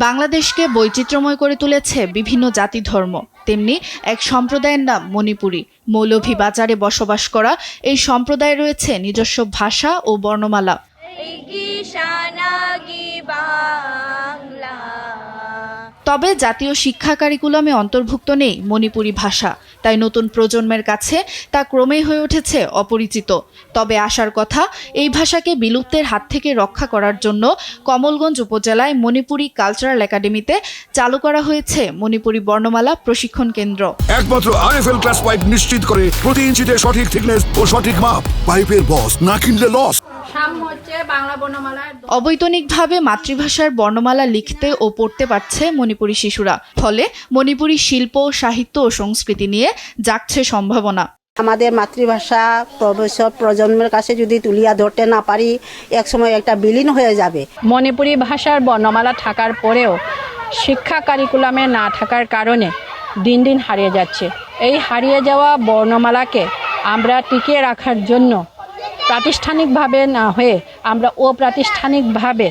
বাংলাদেশকে বৈচিত্র্যময় করে তুলেছে বিভিন্ন জাতি ধর্ম, তেমনি এক সম্প্রদায়ের নাম মণিপুরী। মৌলভীবাজারে বসবাস করা এই সম্প্রদায়ে রয়েছে নিজস্ব ভাষা ও বর্ণমালা। তবে জাতীয় শিক্ষা কারিকুলামে অন্তর্ভুক্ত নেই মণিপুরী ভাষা, তাই নতুন প্রজন্মের কাছে তা ক্রমেই হয়ে উঠেছে অপরিচিত। তবে আশার কথা, এই ভাষাকে বিলুপ্তের হাত থেকে রক্ষা করার জন্য কমলগঞ্জ উপজেলায় মণিপুরী কালচারাল একাডেমিতে চালু করা হয়েছে মণিপুরী বর্ণমালা প্রশিক্ষণ কেন্দ্র। একমাত্র আরএফএল ক্লাস পাইপ নিশ্চিত করে প্রতি ইঞ্চিতে সঠিক থিকনেস ও সঠিক মাপ। পাইপের বস, না কিনলে লস। অবৈতনিকভাবে মাতৃভাষার বর্ণমালা লিখতে ও পড়তে পারছে মণিপুরী শিশুরা, ফলে মণিপুরী শিল্প, সাহিত্য ও সংস্কৃতি নিয়ে জাগছে সম্ভাবনা। আমাদের মাতৃভাষা ভবিষ্যৎ প্রজন্মের কাছে যদি তুলিয়া ধরতে না পারি, একসময় একটা বিলীন হয়ে যাবে। মণিপুরী ভাষার বর্ণমালা থাকার পরেও শিক্ষা কারিকুলামে না থাকার কারণে দিন দিন হারিয়ে যাচ্ছে। এই হারিয়ে যাওয়া বর্ণমালাকে আমরা টিকিয়ে রাখার জন্য প্রাতিষ্ঠানিকভাবে না হয়ে আমরা অপ্রাতিষ্ঠানিকভাবে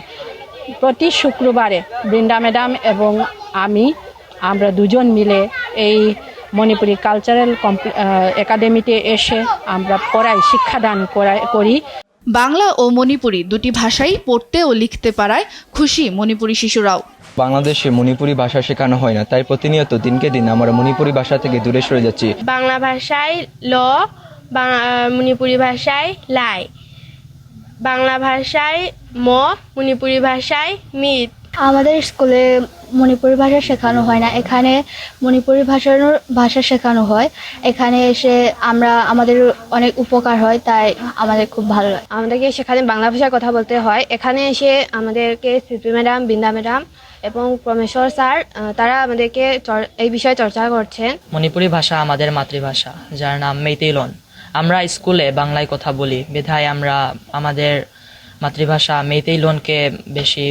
প্রতি শুক্রবারে বৃন্দা ম্যাডাম এবং আমরা দুজন মিলে এই মণিপুরী কালচারাল একাডেমিতে এসে আমরা শিক্ষাদান করি। বাংলা ও মণিপুরী দুটি ভাষাই পড়তে ও লিখতে পারায় খুশি মণিপুরী শিশুরাও। বাংলাদেশে মণিপুরী ভাষা শেখানো হয় না, তাই প্রতিনিয়ত দিনকে দিন আমরা মণিপুরী ভাষা থেকে দূরে সরে যাচ্ছি। বাংলা ভাষায় ল, মণিপুরী ভাষায় লাই, বাংলা ভাষায় ম, মণিপুরী ভাষায় মিত। আমাদের স্কুলে মণিপুরী ভাষা শেখানো হয় না, এখানে মণিপুরী ভাষা শেখানো হয়। এখানে এসে আমাদের অনেক উপকার হয়, তাই আমাদের খুব ভালো লাগে। আমাদেরকে সেখানে বাংলা ভাষায় কথা বলতে হয়। এখানে এসে আমাদেরকে সিপি ম্যাডাম, বৃন্দা ম্যাডাম এবং প্রমেশ্বর স্যার তারা আমাদেরকে এই বিষয়ে চর্চা করছেন। মণিপুরী ভাষা আমাদের মাতৃভাষা, যার নাম মেইতেইলন। আমরা স্কুলে বাংলায় কথা বলি, বিধায় আমরা আমাদের মাতৃভাষা মেইতেইলনকে বেশি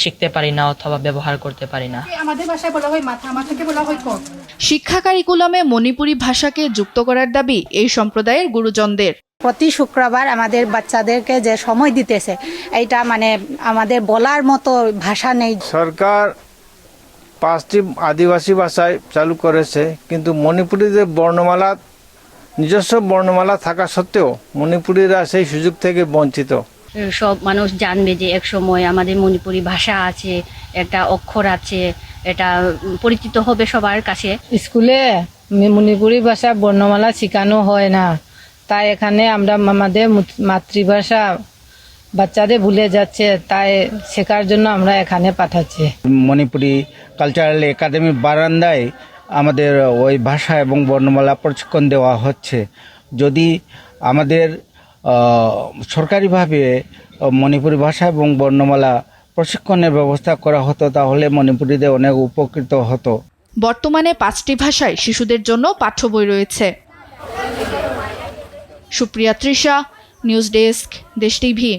শিখতে পারি না অথবা ব্যবহার করতে পারি না। আমাদের ভাষায় বলা হয় মাথা, মাথাকে বলা হয় কক। শিক্ষা কারিকুলামে মণিপুরী ভাষাকে যুক্ত করার দাবি এই সম্প্রদায়ের গুরুজনদের। প্রতি শুক্রবার আমাদের বাচ্চাদেরকে যে সময় দিতেছে, এইটা আমাদের বলার মতো ভাষা নেই। সরকার 5টি আদিবাসী ভাষায় চালু করেছে, কিন্তু মণিপুরীদের বর্ণমালা, নিজস্ব বর্ণমালা থাকা সত্ত্বেও মণিপুরীরা সেই সুযোগ থেকে বঞ্চিত। সব মানুষ জানবে যে এক সময় আমাদের মণিপুরী ভাষা আছে, একটা অক্ষর আছে, এটা পরিচিত হবে সবার কাছে। স্কুলে মণিপুরী ভাষা বর্ণমালা শেখানো হয় না, তাই এখানে আমরা আমাদের মাতৃভাষা বাচ্চাদের ভুলে যাচ্ছে, তাই শেখার জন্য আমরা এখানে পাঠাচ্ছি। মণিপুরী কালচারাল একাডেমি বারান্দায় আমাদের ওই ভাষা এবং বর্ণমালা প্রশিক্ষণ দেওয়া হচ্ছে। যদি আমাদের সরকারিভাবে মণিপুরী ভাষা এবং বর্ণমালা প্রশিক্ষণের ব্যবস্থা করা হতো, তাহলে মণিপুরীদের অনেক উপকৃত হতো। বর্তমানে 5টি ভাষায় শিশুদের জন্য পাঠ্য বই রয়েছে। সুপ্রিয়া তৃষা, নিউজ ডেস্ক, দেশ টিভি।